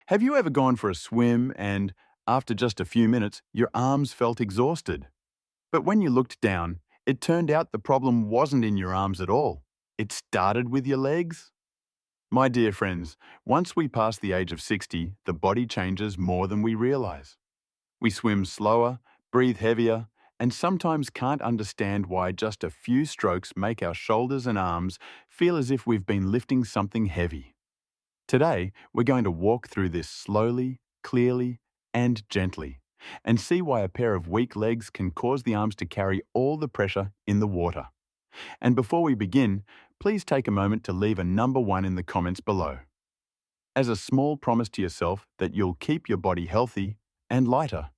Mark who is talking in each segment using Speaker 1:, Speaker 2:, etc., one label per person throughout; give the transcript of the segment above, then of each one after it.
Speaker 1: Have you ever gone for a swim and, after just a few minutes, your arms felt exhausted? But when you looked down, it turned out the problem wasn't in your arms at all. It started with your legs? My dear friends, once we pass the age of 60, the body changes more than we realize. We swim slower, breathe heavier, and sometimes can't understand why just a few strokes make our shoulders and arms feel as if we've been lifting something heavy. Today, we're going to walk through this slowly, clearly, and gently, and see why a pair of weak legs can cause the arms to carry all the pressure in the water. And before we begin, please take a moment to leave a number 1 in the comments below, as a small promise to yourself that you'll keep your body healthy and lighter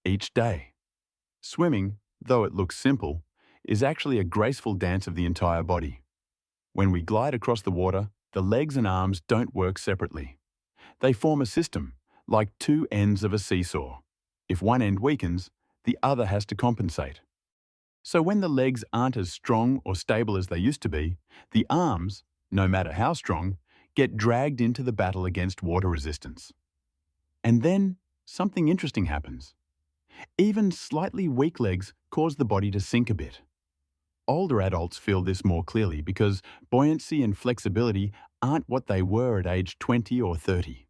Speaker 1: each day. Swimming, though it looks simple, is actually a graceful dance of the entire body. When we glide across the water, the legs and arms don't work separately. They form a system, like two ends of a seesaw. If one end weakens, the other has to compensate. So when the legs aren't as strong or stable as they used to be, the arms, no matter how strong, get dragged into the battle against water resistance. And then something interesting happens. Even slightly weak legs cause the body to sink a bit. Older adults feel this more clearly because buoyancy and flexibility aren't what they were at age 20 or 30.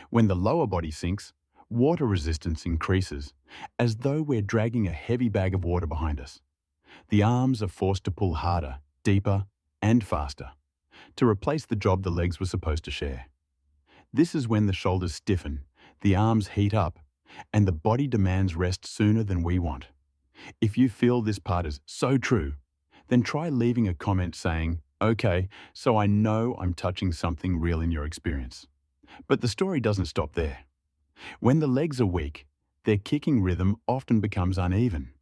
Speaker 1: When the lower body sinks, water resistance increases, as though we're dragging a heavy bag of water behind us. The arms are forced to pull harder, deeper, and faster to replace the job the legs were supposed to share. This is when the shoulders stiffen, the arms heat up, and the body demands rest sooner than we want. If you feel this part is so true, then try leaving a comment saying, "Okay, so I know I'm touching something real in your experience." But the story doesn't stop there. When the legs are weak, their kicking rhythm often becomes uneven.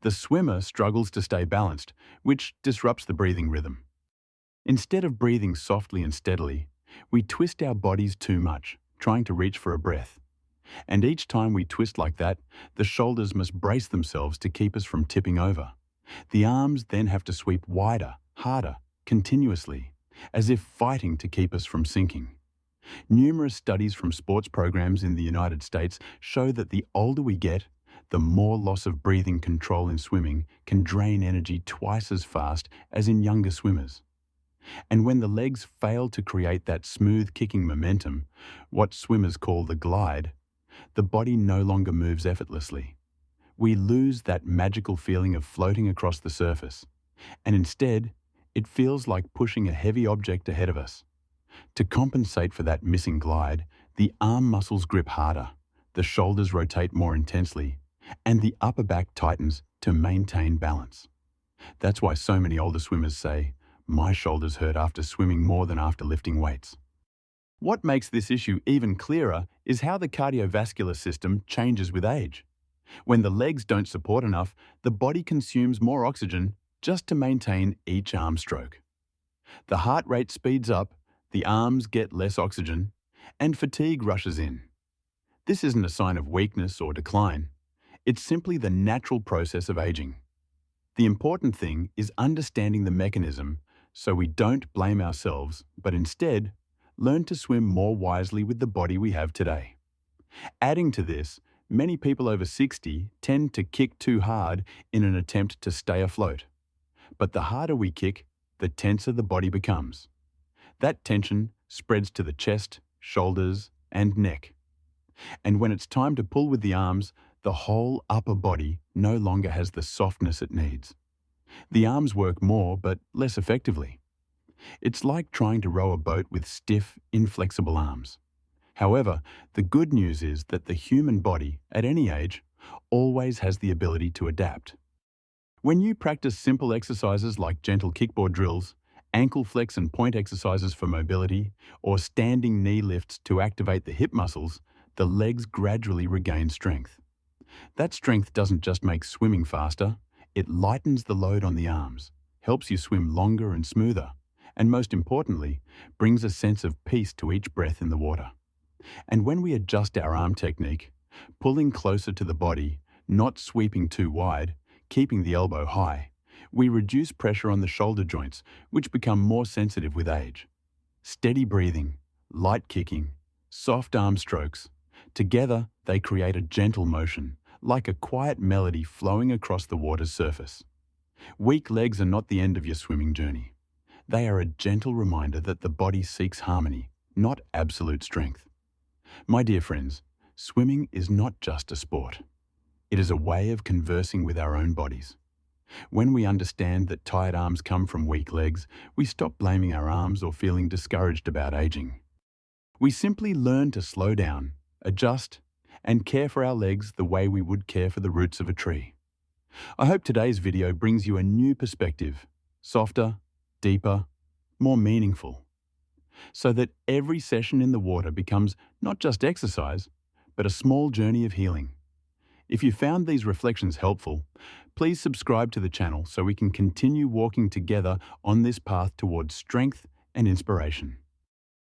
Speaker 1: The swimmer struggles to stay balanced, which disrupts the breathing rhythm. Instead of breathing softly and steadily, we twist our bodies too much, trying to reach for a breath. And each time we twist like that, the shoulders must brace themselves to keep us from tipping over. The arms then have to sweep wider, harder, continuously, as if fighting to keep us from sinking. Numerous studies from sports programs in the United States show that the older we get, the more loss of breathing control in swimming can drain energy twice as fast as in younger swimmers. And when the legs fail to create that smooth kicking momentum, what swimmers call the glide, the body no longer moves effortlessly. We lose that magical feeling of floating across the surface, and instead, it feels like pushing a heavy object ahead of us. To compensate for that missing glide, the arm muscles grip harder, the shoulders rotate more intensely, and the upper back tightens to maintain balance. That's why so many older swimmers say, "My shoulders hurt after swimming more than after lifting weights." What makes this issue even clearer is how the cardiovascular system changes with age. When the legs don't support enough, the body consumes more oxygen just to maintain each arm stroke. The heart rate speeds up, the arms get less oxygen, and fatigue rushes in. This isn't a sign of weakness or decline. It's simply the natural process of aging. The important thing is understanding the mechanism so we don't blame ourselves, but instead, learn to swim more wisely with the body we have today. Adding to this, many people over 60 tend to kick too hard in an attempt to stay afloat. But the harder we kick, the tenser the body becomes. That tension spreads to the chest, shoulders, and neck. And when it's time to pull with the arms, the whole upper body no longer has the softness it needs. The arms work more, but less effectively. It's like trying to row a boat with stiff, inflexible arms. However, the good news is that the human body, at any age, always has the ability to adapt. When you practice simple exercises like gentle kickboard drills, ankle flex and point exercises for mobility, or standing knee lifts to activate the hip muscles, the legs gradually regain strength. That strength doesn't just make swimming faster, it lightens the load on the arms, helps you swim longer and smoother, and most importantly, brings a sense of peace to each breath in the water. And when we adjust our arm technique, pulling closer to the body, not sweeping too wide, keeping the elbow high, we reduce pressure on the shoulder joints, which become more sensitive with age. Steady breathing, light kicking, soft arm strokes. Together, they create a gentle motion, like a quiet melody flowing across the water's surface. Weak legs are not the end of your swimming journey. They are a gentle reminder that the body seeks harmony, not absolute strength. My dear friends, swimming is not just a sport. It is a way of conversing with our own bodies. When we understand that tired arms come from weak legs, we stop blaming our arms or feeling discouraged about aging. We simply learn to slow down, adjust, and care for our legs the way we would care for the roots of a tree. I hope today's video brings you a new perspective, softer, deeper, more meaningful, so that every session in the water becomes not just exercise, but a small journey of healing. If you found these reflections helpful, please subscribe to the channel so we can continue walking together on this path towards strength and inspiration.